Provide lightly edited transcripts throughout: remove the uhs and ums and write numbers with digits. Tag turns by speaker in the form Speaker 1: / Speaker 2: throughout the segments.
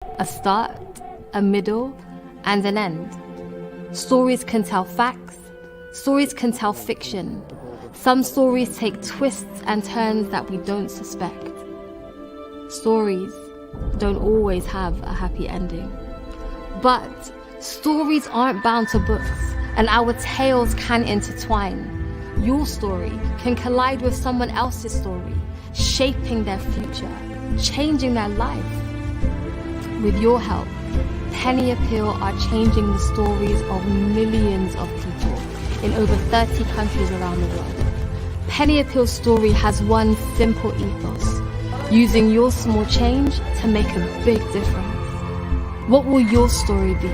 Speaker 1: a start, a middle, and an end. Stories can tell facts, stories can tell fiction. Some stories take twists and turns that we don't suspect. Stories don't always have a happy ending. But stories aren't bound to books, and our tales can intertwine. Your story can collide with someone else's story, shaping their future, changing their life. With your help, Penny Appeal are changing the stories of millions of people in over 30 countries around the world. Penny Appeal's story has one simple ethos: using your small change to make a big difference. What will your story be?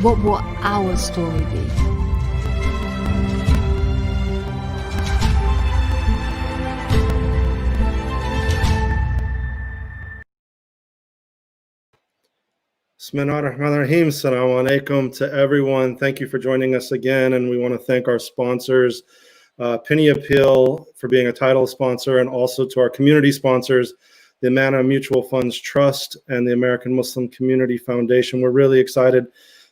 Speaker 1: What will our story be?
Speaker 2: Bismillahirrahmanirrahim. Assalamu alaikum to everyone. Thank you for joining us again. And we want to thank our sponsors, Penny Appeal for being a title sponsor, and also to our community sponsors, the Amana Mutual Funds Trust and the American Muslim Community Foundation. We're really excited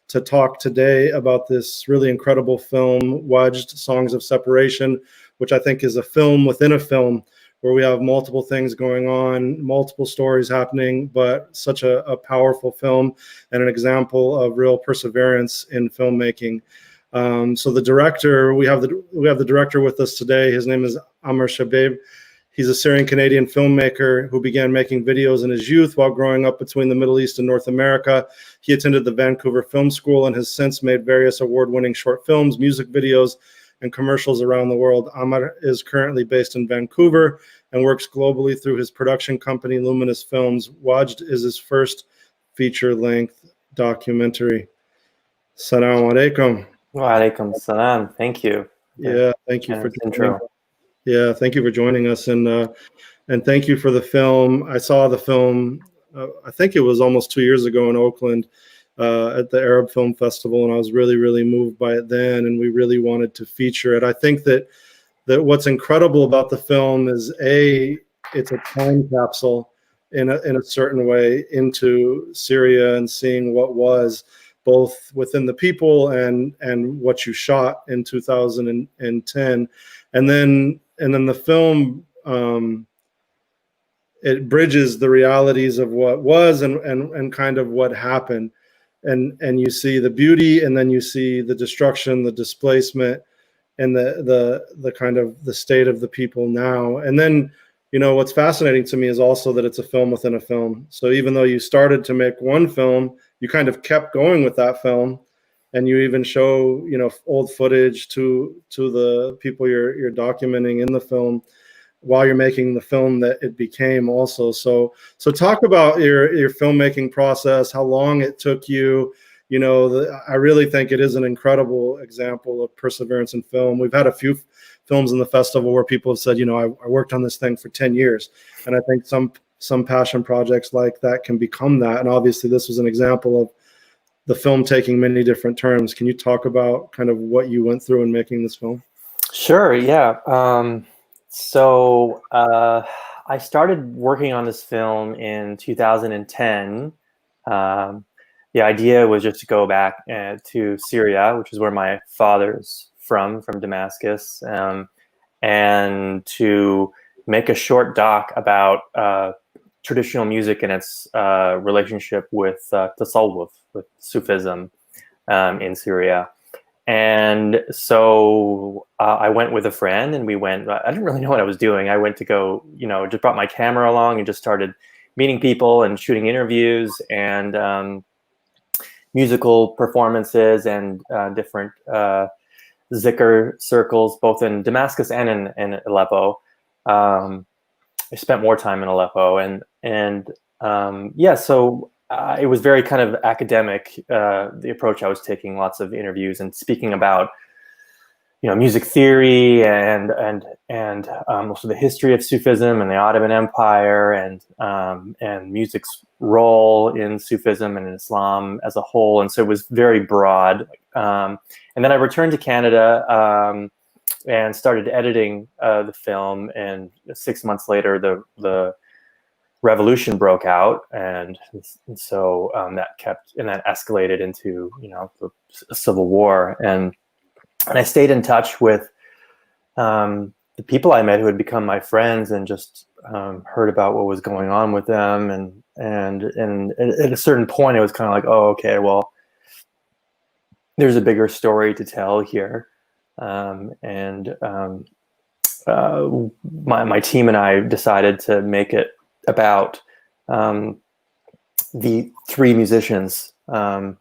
Speaker 2: to talk today about this really incredible film, Wajd, Songs of Separation, which I think is a film within a film, where we have multiple things going on, multiple stories happening, but such a powerful film and an example of real perseverance in filmmaking. So the director, we have the director with us today. His name is Amar Chebib. He's a Syrian Canadian filmmaker who began making videos in his youth while growing up between the Middle East and North America. He attended the Vancouver Film School and has since made various award-winning short films, music videos, and commercials around the world. Amar is currently based in Vancouver and works globally through his production company, Luminous Films. Wajd is his first feature-length documentary. Assalamu alaikum.
Speaker 3: Wa alaikum salam. Thank you.
Speaker 2: Yeah, thank you for
Speaker 3: intro.
Speaker 2: Yeah, thank you for joining us, and thank you for the film. I saw the film, I think it was almost 2 years ago in Oakland at the Arab Film Festival, and I was really, really moved by it then, and we really wanted to feature it. I think that what's incredible about the film is it's a time capsule in a certain way into Syria and seeing what was, both within the people and what you shot in 2010, and then the film it bridges the realities of what was and kind of what happened, and you see the beauty, and then you see the destruction, the displacement, and the kind of the state of the people now. And then, you know, what's fascinating to me is also that it's a film within a film. So even though you started to make one film, you kind of kept going with that film, and you even show, you know, old footage to the people you're documenting in the film while you're making the film that it became also. So talk about your filmmaking process, how long it took you. You know, I really think it is an incredible example of perseverance in film. We've had a few films in the festival where people have said, you know, I worked on this thing for 10 years. And I think some passion projects like that can become that. And obviously this was an example of the film taking many different turns. Can you talk about kind of what you went through in making this film?
Speaker 3: Sure, yeah. So I started working on this film in 2010. The idea was just to go back to Syria, which is where my father's from Damascus, and to make a short doc about traditional music and its relationship with tasawwuf, with Sufism in Syria. And so I went with a friend, and we went, I didn't really know what I was doing. I went to go, you know, just brought my camera along and just started meeting people and shooting interviews and musical performances and different zikr circles, both in Damascus and in Aleppo. I spent more time in Aleppo, and yeah, so it was very kind of academic, the approach I was taking, lots of interviews and speaking about, you know, music theory and also the history of Sufism and the Ottoman Empire and music's role in Sufism and in Islam as a whole. And so it was very broad. And then I returned to Canada and started editing the film. And 6 months later, the revolution broke out, and so that escalated into the civil war, and I stayed in touch with the people I met who had become my friends, and just heard about what was going on with them, and at a certain point it was kind of like, oh, okay, well, there's a bigger story to tell here, my team and I decided to make it about the three musicians, and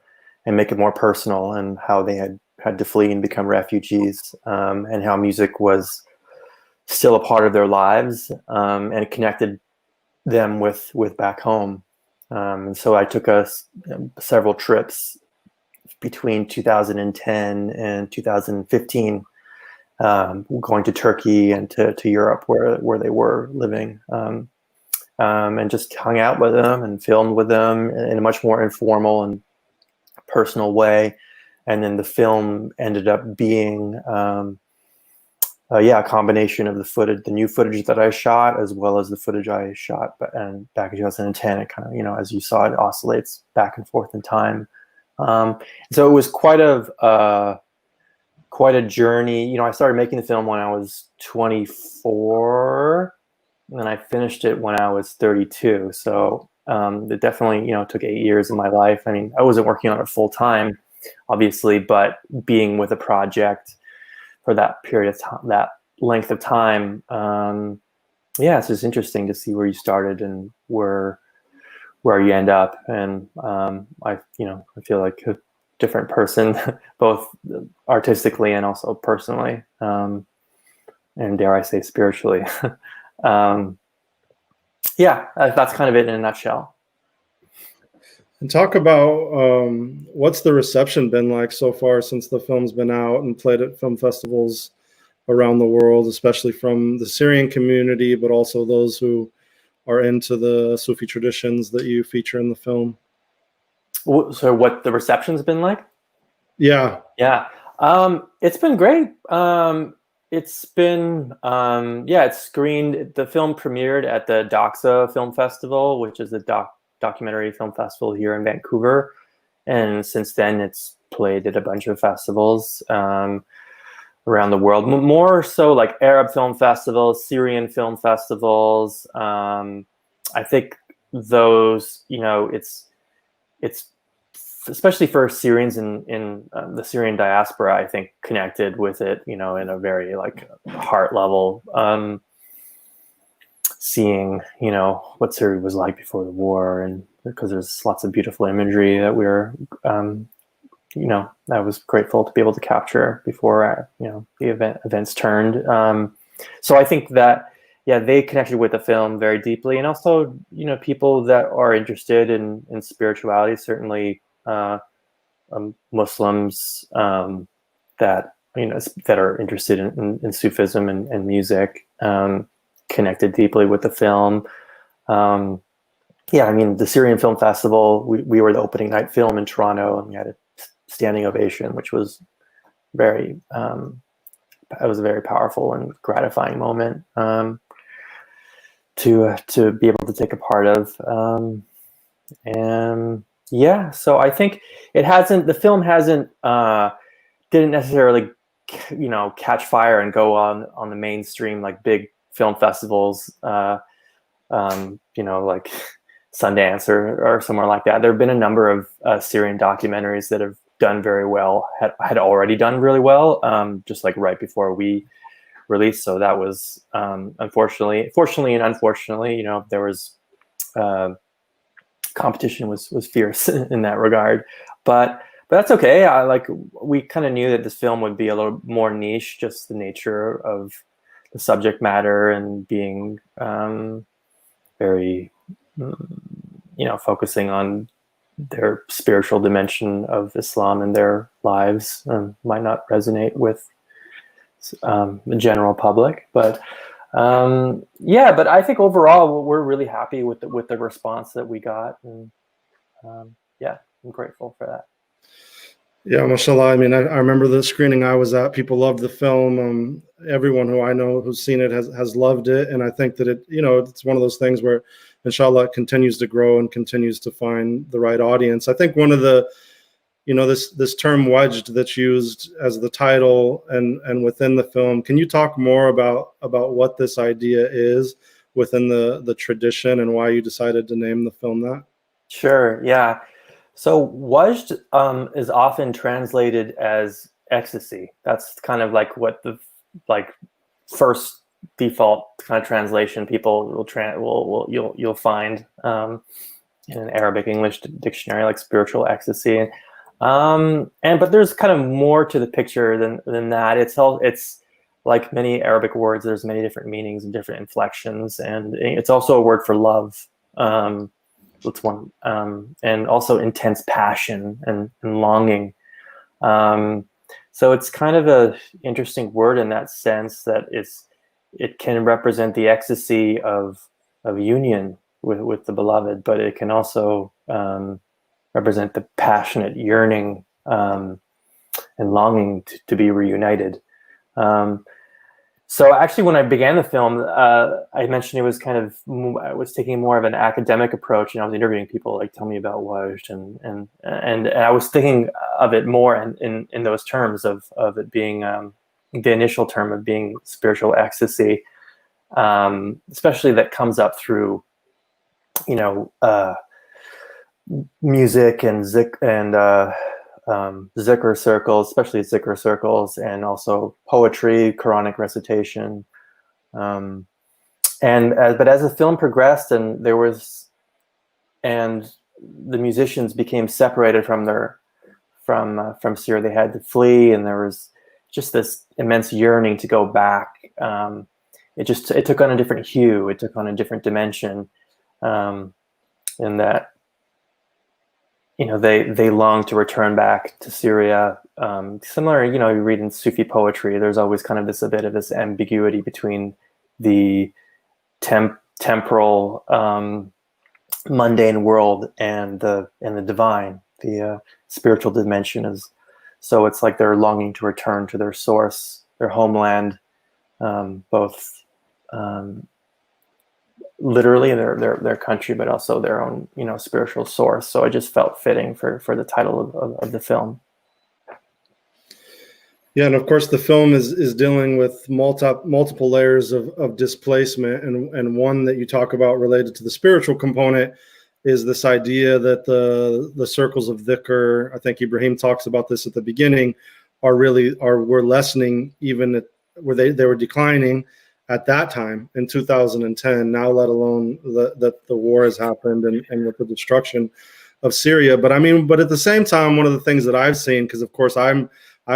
Speaker 3: make it more personal, and how they had to flee and become refugees, and how music was still a part of their lives, and it connected them with back home. And so I took us several trips between 2010 and 2015, going to Turkey and to Europe where they were living, and just hung out with them and filmed with them in a much more informal and personal way. And then the film ended up being a combination of the new footage that I shot, as well as the footage I shot back in 2010. It kind of, as you saw, it oscillates back and forth in time. So it was quite a journey. I started making the film when I was 24, and then I finished it when I was 32. So it definitely, took 8 years of my life. I mean, I wasn't working on it full time, obviously, but being with a project for that period of time, that length of time, it's just interesting to see where you started and where you end up. And I feel like a different person, both artistically and also personally, and dare I say spiritually. That's kind of it in a nutshell.
Speaker 2: And talk about what's the reception been like so far since the film's been out and played at film festivals around the world, especially from the Syrian community, but also those who are into the Sufi traditions that you feature in the film.
Speaker 3: So what the reception's been like?
Speaker 2: Yeah.
Speaker 3: It's been great. It's been, it's screened. The film premiered at the Doxa Film Festival, which is the documentary film festival here in Vancouver. And since then, it's played at a bunch of festivals around the world, more so like Arab film festivals, Syrian film festivals. I think those, it's especially for Syrians in the Syrian diaspora, I think connected with it, in a very like heart level, seeing, what Syria was like before the war, and because there's lots of beautiful imagery that we're, I was grateful to be able to capture before, the events turned. So I think that, they connected with the film very deeply, and also, people that are interested in spirituality, certainly Muslims that are interested in Sufism and music, connected deeply with the film. The Syrian Film Festival, we were the opening night film in Toronto, and we had a standing ovation, which was it was a very powerful and gratifying moment to be able to take a part of. So I think the film didn't necessarily, catch fire and go on the mainstream, like big film festivals, like Sundance or somewhere like that. There have been a number of Syrian documentaries that have done very well, had already done really well, just like right before we released. So that was, fortunately and unfortunately, there was, competition was fierce in that regard, but that's okay. We kind of knew that this film would be a little more niche, just the nature of the subject matter and being very, focusing on their spiritual dimension of Islam in their lives, might not resonate with the general public, but but I think overall we're really happy with the response that we got, and I'm grateful for that.
Speaker 2: Yeah, mashallah. I mean, I remember the screening I was at. People loved the film. Everyone who I know who's seen it has loved it, and I think that it's one of those things where inshallah, it continues to grow and continues to find the right audience. I think one of the, this term Wajd that's used as the title and within the film, can you talk more about what this idea is within the tradition and why you decided to name the film that?
Speaker 3: Sure, yeah. So Wajd is often translated as ecstasy. That's kind of like what the first default kind of translation people you'll find in an Arabic English dictionary, like spiritual ecstasy. But there's kind of more to the picture than that. It's like many Arabic words. There's many different meanings and different inflections, and it's also a word for love. That's one, and also intense passion and longing. So it's kind of a interesting word in that sense that it can represent the ecstasy of union with the beloved, but it can also represent the passionate yearning and longing to be reunited. So actually, when I began the film, I mentioned it was I was taking more of an academic approach, and I was interviewing people, like, tell me about Wajd, and I was thinking of it more in those terms of it being the initial term of being spiritual ecstasy, especially that comes up through, music and zikr circles, especially zikr circles, and also poetry, Quranic recitation. But as the film progressed, and the musicians became separated from Syria, they had to flee, and there was just this immense yearning to go back. It took on a different hue. It took on a different dimension, in that, they long to return back to Syria. Similar, you read in Sufi poetry, there's always kind of a bit of this ambiguity between the temporal, mundane world and the divine, the spiritual dimension. So it's like they're longing to return to their source, their homeland, both literally their country, but also their own spiritual source. So I just felt fitting for the title of the film.
Speaker 2: Yeah, and of course the film is dealing with multiple layers of displacement, and one that you talk about related to the spiritual component is this idea that the circles of dhikr, I think Ibrahim talks about this at the beginning, were lessening, even where they were declining at that time in 2010, now let alone that the war has happened and with the destruction of Syria. But at the same time, one of the things that I've seen, because of course I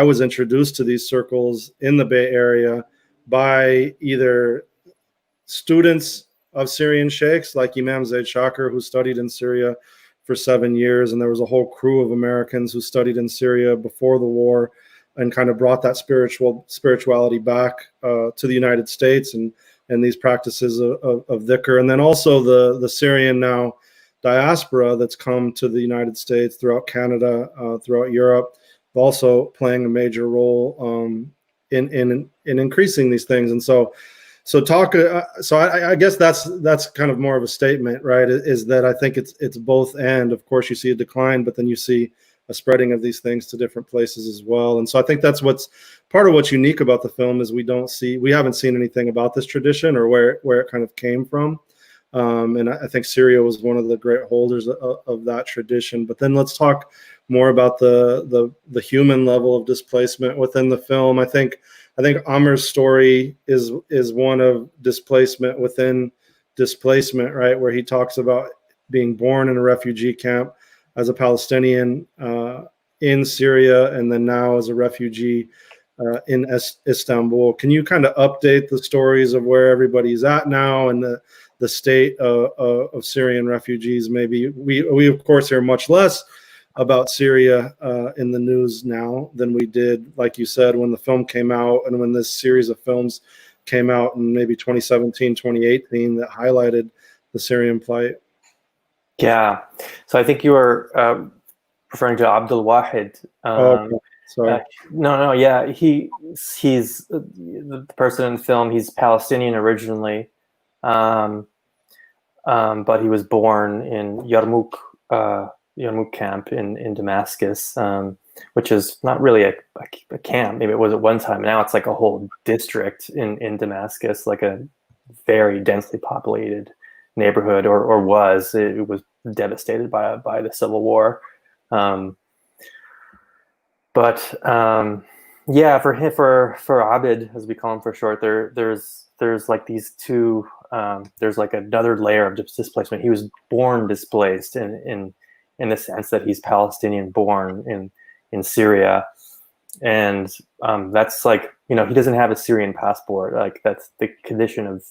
Speaker 2: was introduced to these circles in the Bay Area by either students of Syrian sheikhs like Imam Zaid Shakir, who studied in Syria for 7 years, and there was a whole crew of Americans who studied in Syria before the war and kind of brought that spirituality back to the United States and these practices of dhikr. And then also the Syrian now diaspora that's come to the United States, throughout Canada, throughout Europe, also playing a major role in increasing these things. And so I guess that's kind of more of a statement, right? Is that I think it's both, and of course you see a decline, but then you see a spreading of these things to different places as well. And so I think that's part of what's unique about the film is we haven't seen anything about this tradition or where it kind of came from. And I think Syria was one of the great holders of that tradition. But then let's talk more about the human level of displacement within the film. I think Amar's story is one of displacement within displacement, right? Where he talks about being born in a refugee camp as a Palestinian in Syria, and then now as a refugee in Istanbul. Can you kind of update the stories of where everybody's at now and the state of Syrian refugees? Maybe we of course hear much less about Syria in the news now than we did, like you said, when the film came out and when this series of films came out in maybe 2017, 2018 that highlighted the Syrian plight.
Speaker 3: Yeah, so I think you were referring to Abdulwahed.
Speaker 2: Okay. Sorry.
Speaker 3: No, yeah, he's the person in the film. He's Palestinian originally. but he was born in Yarmouk camp in Damascus, which is not really a camp. Maybe it was at one time. Now it's like a whole district in Damascus, like a very densely populated neighborhood, or was. It was devastated by the civil war. Yeah, for Abid, as we call him for short, there's like these two. There's like another layer of displacement. He was born displaced in the sense that he's Palestinian born in Syria, and that's like, he doesn't have a Syrian passport. Like, that's the condition of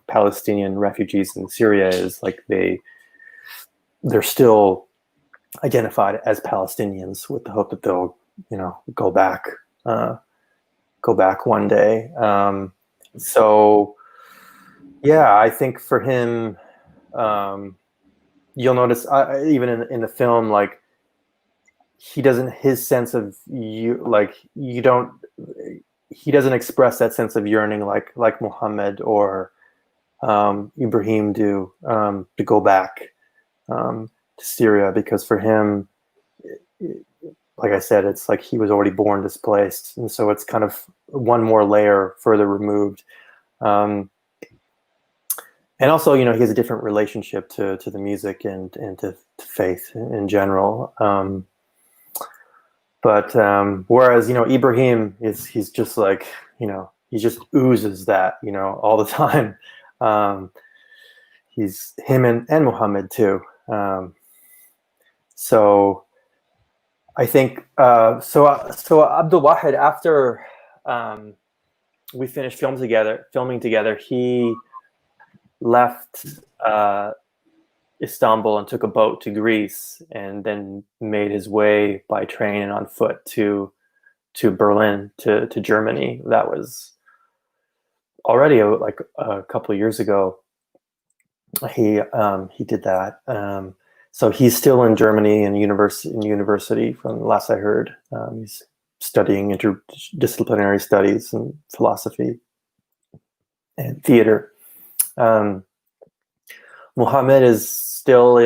Speaker 3: Palestinian refugees in Syria, is like they're still identified as Palestinians with the hope that they'll go back one day. So yeah, I think for him, you'll notice even in the film, like, he doesn't express that sense of yearning like Mohamed or Ibrahim do, to go back to Syria, because for him, like I said, it's like he was already born displaced, and so it's kind of one more layer further removed. And also, he has a different relationship to the music and to faith in general. But whereas, Ibrahim he's just like, he just oozes that, all the time. He's him and Mohammed too. So I think so Abdulwahed, after we finished filming together, he left Istanbul and took a boat to Greece, and then made his way by train and on foot to Berlin, to Germany. That was already like a couple of years ago. He did that. So he's still in Germany in university from the last I heard. He's studying interdisciplinary studies and philosophy and theater. Mohamed is still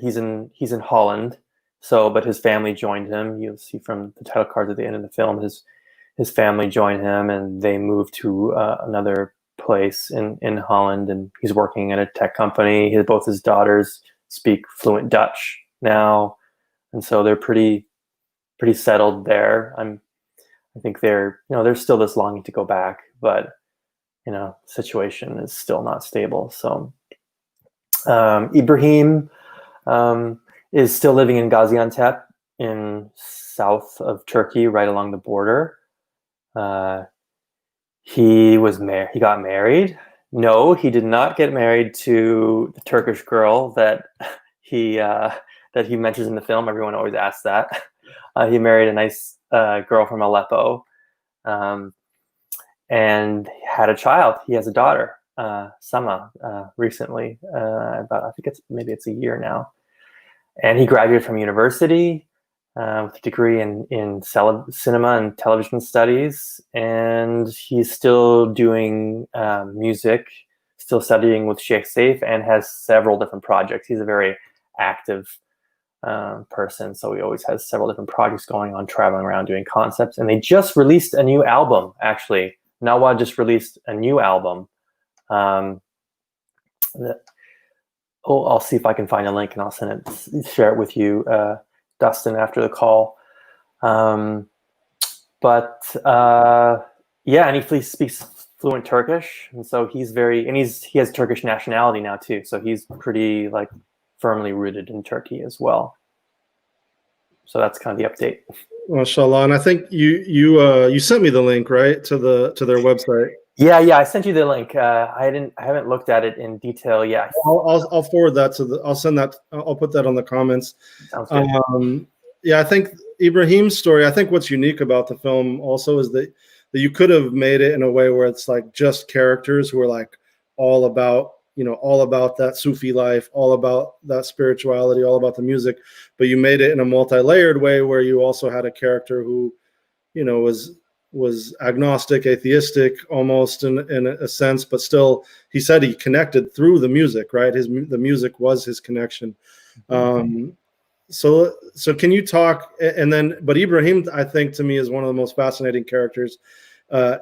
Speaker 3: he's in Holland. So, but his family joined him. You'll see from the title cards at the end of the film, his family joined him, and they moved to another place in Holland, and he's working at a tech company. Both his daughters speak fluent Dutch now, and so they're pretty settled there. I think there's still this longing to go back, but situation is still not stable. So Ibrahim is still living in Gaziantep, in south of Turkey, right along the border. He got married. No, he did not get married to the Turkish girl that he mentions in the film. Everyone always asks that. He married a nice girl from Aleppo, and had a child. He has a daughter, Sama, recently. I think it's a year now. And he graduated from university with a degree in cinema and television studies, and he's still doing music, still studying with Sheikh Saif, and has several different projects. He's a very active person, so he always has several different projects going on, traveling around doing concepts. And they just released a new album, actually. Nawa just released a new album. I'll see if I can find a link, and I'll share it with you, Dustin, after the call. And he speaks fluent Turkish, and so he has Turkish nationality now too. So he's pretty firmly rooted in Turkey as well. So that's kind of the update.
Speaker 2: Mashallah. And I think you sent me the link, right, to their website.
Speaker 3: Yeah, I sent you the link. I haven't looked at it in detail yet.
Speaker 2: I'll forward that I'll send that. I'll put that on the comments.
Speaker 3: Sounds good.
Speaker 2: Yeah, I think Ibrahim's story, I think what's unique about the film also is that you could have made it in a way where it's like just characters who are all about that Sufi life, all about that spirituality, all about the music, but you made it in a multi-layered way where you also had a character who, was agnostic, atheistic, almost in a sense, but still, he said he connected through the music, right? The music was his connection. So can you talk, and then, but Ibrahim, I think, to me, is one of the most fascinating characters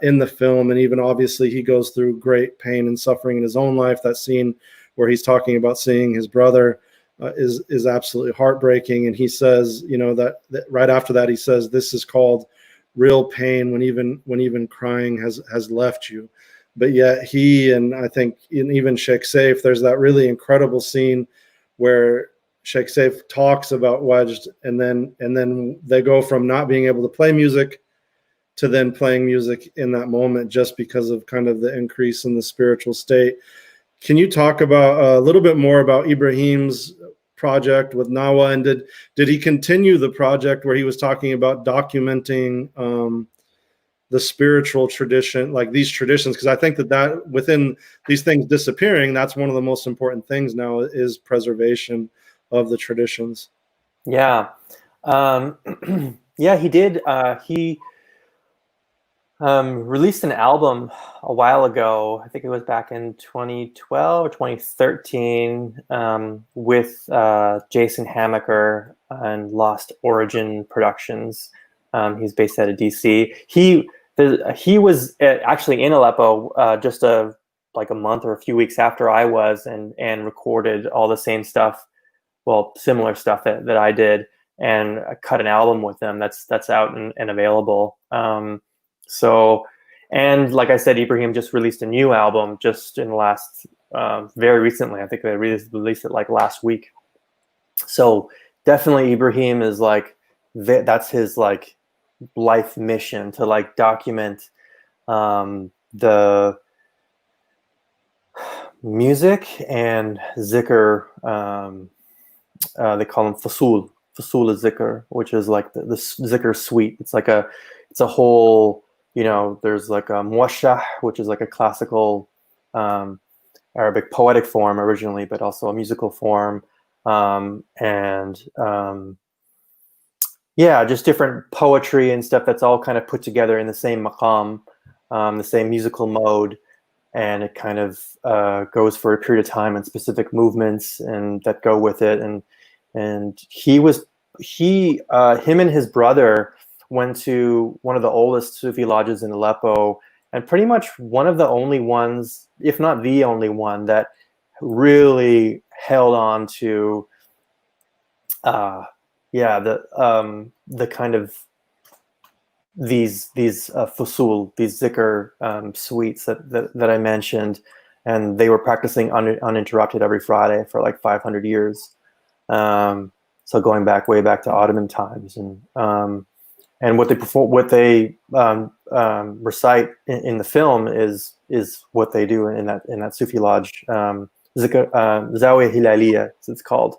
Speaker 2: in the film, and even obviously he goes through great pain and suffering in his own life. That scene where he's talking about seeing his brother is absolutely heartbreaking, and he says, that right after that, he says, "This is called real pain when even crying has left you." But yet he, and I think even Sheikh Saif, there's that really incredible scene where Sheikh Saif talks about Wajd, and then they go from not being able to play music to then playing music in that moment, just because of kind of the increase in the spiritual state. Can you talk about a little bit more about Ibrahim's project with Nawa, and did he continue the project where he was talking about documenting the spiritual tradition, like these traditions? Because I think that within these things disappearing, that's one of the most important things now, is preservation of the traditions.
Speaker 3: Yeah. Yeah, he did. He released an album a while ago. I think it was back in 2012 or 2013, with Jason Hamaker and Lost Origin Productions. He's based out of DC. He was actually in Aleppo just like a month or a few weeks after I was, and recorded all the same stuff, well, similar stuff that I did, and I cut an album with them that's out and available. So, and like I said, Ibrahim just released a new album just in the last, very recently. I think they released it like last week. So definitely Ibrahim is like, that's his like life mission, to like document the music and zikr. They call them fasul zikr, which is like the zikr suite. It's a whole, there's like a muwashah, which is like a classical Arabic poetic form originally, but also a musical form. Yeah, just different poetry and stuff that's all kind of put together in the same maqam, the same musical mode. And it kind of goes for a period of time, and specific movements and that go with it. And him and his brother went to one of the oldest Sufi lodges in Aleppo, and pretty much one of the only ones, if not the only one, that really held on to the kind of these fusul, these zikr suites that I mentioned, and they were practicing uninterrupted every Friday for like 500 years. So going way back to Ottoman times, and what they recite in the film is what they do in that Sufi lodge, zikr, Zawiya Hilaliya, it's called.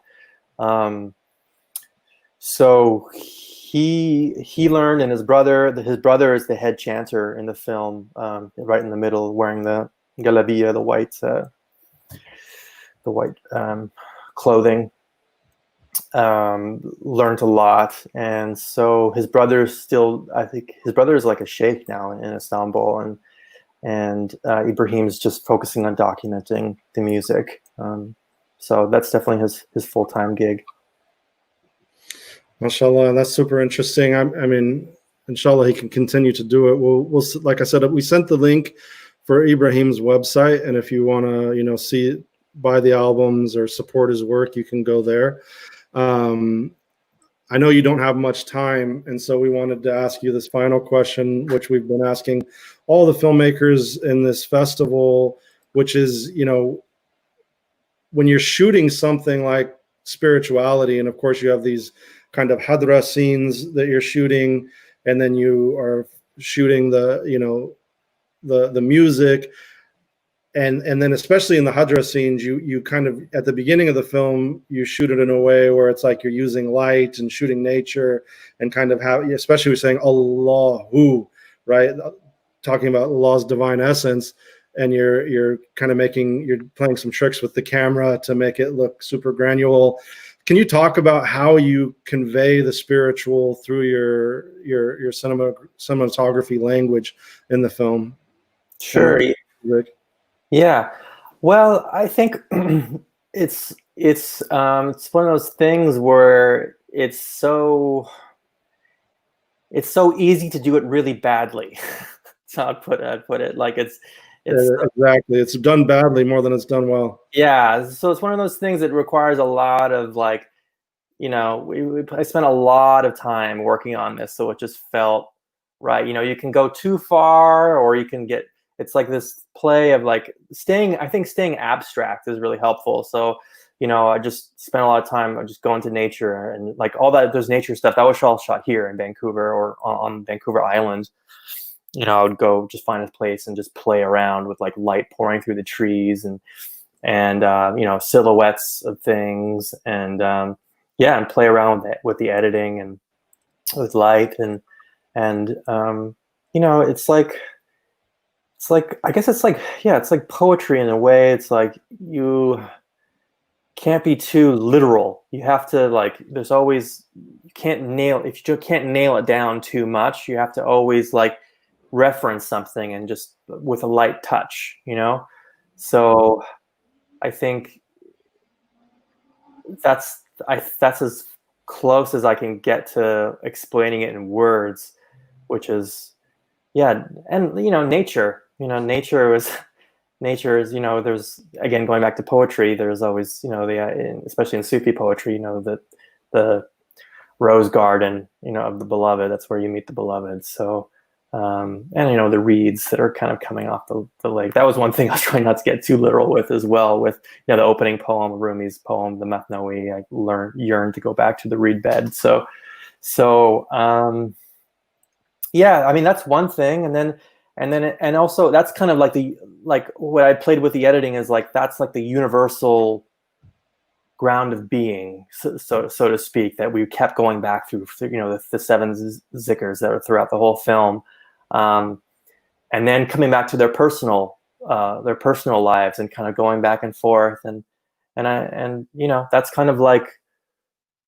Speaker 3: So he learned, and his brother is the head chanter in the film, right in the middle, wearing the galabiya, the white clothing. Learned a lot, and so his brother's still, I think his brother is like a sheikh now in Istanbul, and Ibrahim's just focusing on documenting the music. So that's definitely his full-time gig.
Speaker 2: MashaAllah, that's super interesting. I mean, inshallah, he can continue to do it. We'll like I said, we sent the link for Ibrahim's website, and if you want to, buy the albums or support his work, you can go there. I know you don't have much time, and so we wanted to ask you this final question, which we've been asking all the filmmakers in this festival, which is, when you're shooting something like spirituality, and of course you have these kind of hadra scenes that you're shooting, and then you are shooting the music, and then especially in the hadra scenes, you kind of, at the beginning of the film, you shoot it in a way where it's like you're using light and shooting nature, and kind of how, especially we're saying Allahu, right, talking about Allah's divine essence, and you're kind of you're playing some tricks with the camera to make it look super granular. Can you talk about how you convey the spiritual through your cinematography language in the film?
Speaker 3: Sure. Yeah. Well, I think it's one of those things where it's so easy to do it really badly. That's how I'd put it. Like it's
Speaker 2: exactly. It's done badly more than it's done well.
Speaker 3: Yeah. So it's one of those things that requires a lot of like, I spent a lot of time working on this, so it just felt right. You can go too far, or you can get. It's like this play of like staying. I think staying abstract is really helpful. So, I just spent a lot of time just going to nature and like all that. There's nature stuff that was all shot here in Vancouver or on Vancouver Island. I would go just find a place and just play around with like light pouring through the trees and silhouettes of things and play around with the editing and with light and it's like I guess it's like poetry in a way. It's like you can't be too literal. You have to there's always you can't nail it down too much. You have to always like reference something and just with a light touch, So I think that's as close as I can get to explaining it in words, which is and nature is there's again going back to poetry, there's always especially in Sufi poetry the rose garden of the beloved, that's where you meet the beloved. So and the reeds that are kind of coming off the lake. That was one thing I was trying not to get too literal with as well. With the opening poem, Rumi's poem, the Mathnawi, I yearned to go back to the reed bed. So I mean that's one thing, and also that's kind of like what I played with the editing is like that's like the universal ground of being, so to speak, that we kept going back through the seven zikrs that are throughout the whole film. And then coming back to their personal lives and kind of going back and forth and that's kind of like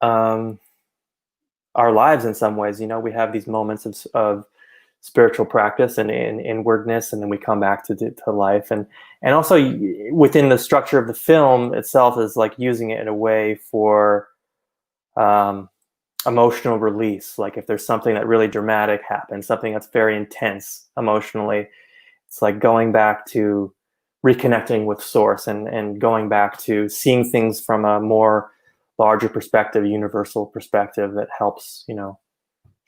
Speaker 3: our lives in some ways. We have these moments of spiritual practice and inwardness, and then we come back to life, and also within the structure of the film itself is like using it in a way for emotional release. Like if there's something that really dramatic happens, something that's very intense emotionally, it's like going back to reconnecting with source and going back to seeing things from a more larger perspective, universal perspective that helps,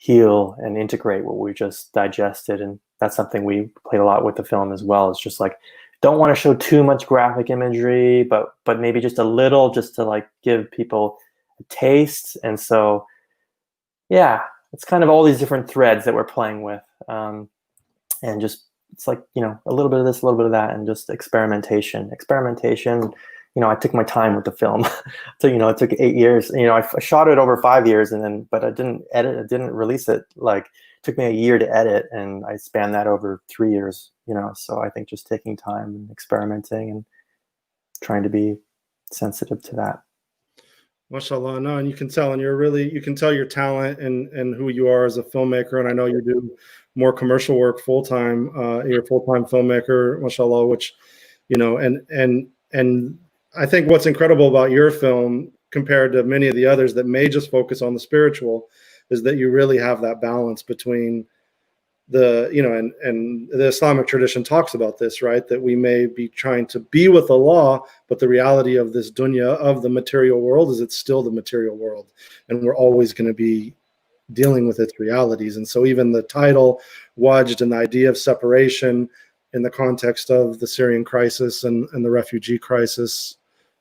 Speaker 3: heal and integrate what we just digested. And that's something we played a lot with the film as well. It's just like, don't want to show too much graphic imagery, but maybe just a little, just to like give people a taste. And so, it's kind of all these different threads that we're playing with. And just, it's like, a little bit of this, a little bit of that, and just experimentation. I took my time with the film. So, it took 8 years. I shot it over 5 years but I didn't edit. I didn't release it. Like, it took me a year to edit, and I spanned that over 3 years, So I think just taking time and experimenting and trying to be sensitive to that.
Speaker 2: MashaAllah. No, and you can tell, and you can tell your talent and who you are as a filmmaker. And I know you do more commercial work full-time. You're a full-time filmmaker, MashaAllah, which, and I think what's incredible about your film compared to many of the others that may just focus on the spiritual is that you really have that balance between and the Islamic tradition talks about this, right? That we may be trying to be with Allah, but the reality of this dunya, of the material world, is it's still the material world. And we're always going to be dealing with its realities. And so even the title, Wajd, and the idea of separation in the context of the Syrian crisis and the refugee crisis,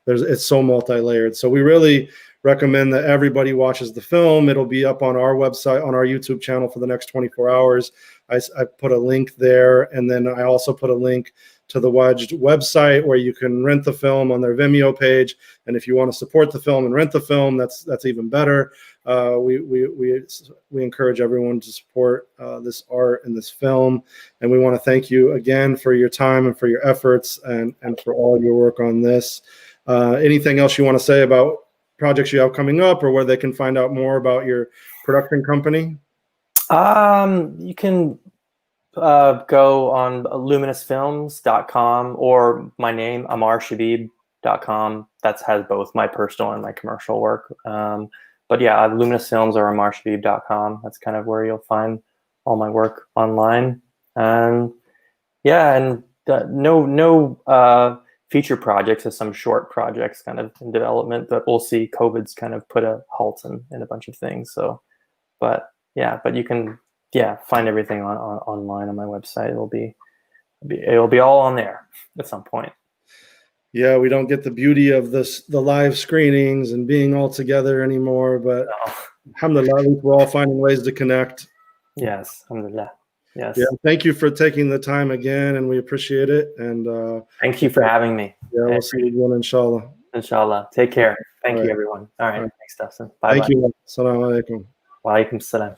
Speaker 2: it's so multi-layered. So we really recommend that everybody watches the film. It'll be up on our website, on our YouTube channel for the next 24 hours. I put a link there, and then I also put a link to the Wajd website where you can rent the film on their Vimeo page. And if you want to support the film and rent the film, that's even better. We encourage everyone to support this art and this film. And we want to thank you again for your time and for your efforts and for all your work on this. Anything else you want to say about projects you have coming up, or where they can find out more about your production company?
Speaker 3: You can go on luminousfilms.com or my name, amarchebib.com. That has both my personal and my commercial work. But yeah, Luminous Films or amarchebib.com. That's kind of where you'll find all my work online. Yeah, and no feature projects, as some short projects kind of in development, but we'll see. COVID's kind of put a halt in a bunch of things. So, but you can find everything online on my website. It'll be all on there at some point.
Speaker 2: Yeah, we don't get the beauty of the live screenings and being all together anymore, but alhamdulillah, at least we're all finding ways to connect.
Speaker 3: Yes, alhamdulillah. Yes.
Speaker 2: Yeah, thank you for taking the time again, and we appreciate it. And
Speaker 3: thank you for having me.
Speaker 2: Yeah, we'll see you again, inshallah.
Speaker 3: Inshallah. Take care. Thank
Speaker 2: all
Speaker 3: you,
Speaker 2: right.
Speaker 3: everyone. All right.
Speaker 2: All right.
Speaker 3: Thanks, Dustin. Bye.
Speaker 2: Thank you. Assalamu alaikum.
Speaker 3: Wa alaikum salam.